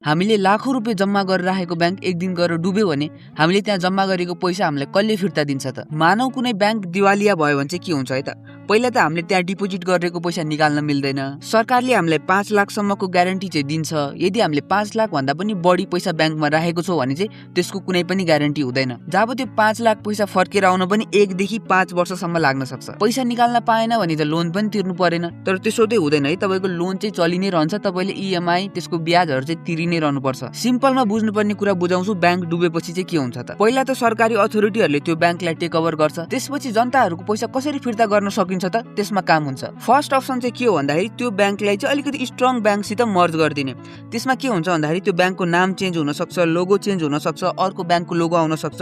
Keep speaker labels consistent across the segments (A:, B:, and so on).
A: हामीले लाखौं रुपियाँ जम्मा गरेर राखेको ब्याङ्क एक दिन गएर डुब्यो भने हामीले त्यहाँ जम्मा गरेको पैसा हामीलाई कसले फिर्ता दिन्छ त? मानौ कुनै ब्याङ्क दिवालिया भयो भने चाहिँ के हुन्छ है त? पहिला त हामीले त्यहाँ डिपोजिट गरेको पैसा निकाल्न मिल्दैन। सरकारले हामीलाई 5 लाखसम्मको ग्यारेन्टी चाहिँ दिन्छ। यदि हामीले 5 लाख भन्दा पनि बढी पैसा ब्याङ्कमा राखेको छौँ भने चाहिँ त्यसको कुनै पनि ग्यारेन्टी हुँदैन। जब त्यो 5 लाख पैसा फर्केर आउन पनि 1 देखि 5 वर्षसम्म लाग्न सक्छ। पैसा निकाल्न पाएन भने त लोन पनि तिर्नु परेन। तर त्यसो चाहिँ हुँदैन है, तपाईको लोन चाहिँ चलि नै रहन्छ। तपाईले इएमआई त्यसको ब्याजहरु चाहिँ तिरि नै रहनुपर्छ। सिम्पलमा बुझ्नुपर्ने कुरा बुझाउँछु, ब्याङ्क डुबेपछि चाहिँ के हुन्छ त? पहिला त सरकारी अथोरिटीहरुले त्यो ब्याङ्कलाई टेक ओभर गर्छ। त्यसपछि जनताहरुको पैसा कसरी फिर्ता गर्न सकिन्छ त? त्यसमा काम हुन्छ। फर्स्ट अप्सन चाहिँ के हो भन्दाखेरि त्यो ब्याङ्कलाई चाहिँ अलिकति स्ट्रङ ब्याङ्कसित मर्ज गरिदिने। त्यसमा के हुन्छ भन्दाखेरि त्यो ब्याङ्कको नाम चेन्ज हुन सक्छ, लोगो चेन्ज हुन सक्छ, अर्को ब्याङ्कको लोगो आउन सक्छ।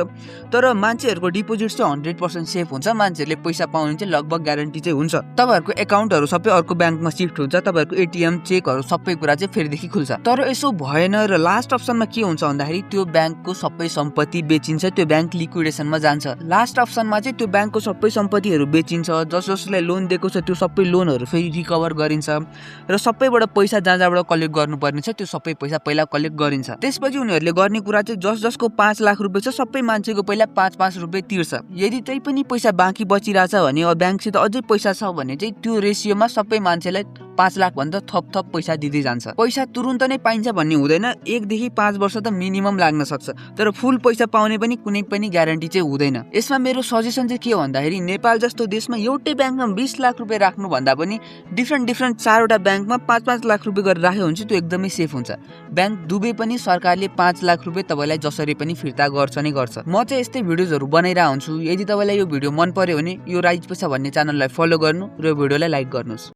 A: तर मान्छेहरुको डिपोजिट चाहिँ 100% सेफ हुन्छ। मान्छेहरुले पैसा पाउने चाहिँ लगभग ग्यारेन्टी चाहिँ हुन्छ। तपाईहरुको एकाउन्टहरु सबै अर्को ब्याङ्कमा शिफ्ट हुन्छ। तपाईहरुको एटीएम, चेकहरु सबै कुरा चाहिँ फेरिदेखि खुल्छ। तर यसो भएन र लास्ट अप्सनमा के हुन्छ भन्दाखेरि त्यो ब्याङ्कको सबै सम्पत्ति बेचिन्छ, त्यो ब्याङ्क लिक्विडेसनमा जान्छ। लास्ट अप्सनमा चाहिँ त्यो ब्याङ्कको सबै सम्पत्तिहरु बेचिन्छ, जसले लोन दिएको छ त्यो सबै लोनहरु फेरि रिकभर गरिन्छ र सबैबाट पैसा जहाँबाट कलेक्ट गर्नुपर्ने छ त्यो सबै पैसा पहिला कलेक्ट गरिन्छ। त्यसपछि उनीहरुले गर्ने कुरा चाहिँ जसको 5 लाख रुपैयाँ छ सबै मान्छेको पहिला 5-5 रुपैयाँ तिर्छ। यदि त्यही पनि पैसा बाँकी बचिरहेछ भने अब ब्याङ्कसित अझै पैसा छ भने चाहिँ त्यो रेसियोमा सबै मान्छेलाई 5 लाख भन्दा थप पैसा दिँदै जान्छ। पैसा तुरुन्त नै पाइन्छ भन्ने हुँदैन। 1 देखि 5 वर्ष त मिनिमम लाग्न सक्छ। तर फुल पैसा पाउने पनि कुनै पनि ग्यारेन्टी चाहिँ हुँदैन। यसमा मेरो सजेसन चाहिँ के हो भन्दाखेरि नेपाल जस्तो देशमा एउटै ब्याङ्कमा 20 लाख रुपैयाँ राख्नु भन्दा पनि डिफ्रेन्ट 4वटा ब्याङ्कमा 5-5 लाख रुपैयाँ गरेर राख्यो भने चाहिँ त्यो एकदमै सेफ हुन्छ। ब्याङ्क डुबे पनि सरकारले 5 लाख रुपैयाँ तपाईलाई जसरी पनि फिर्ता गर्छ नै गर्छ। म चाहिँ यस्तै भिडियोजहरु बनाइरा हुन्छु। यदि तपाईलाई यो भिडियो मन पर्यो भने यो राइज पैसा भन्ने च्यानललाई फलो गर्नु र यो भिडियोलाई लाइक गर्नुस्।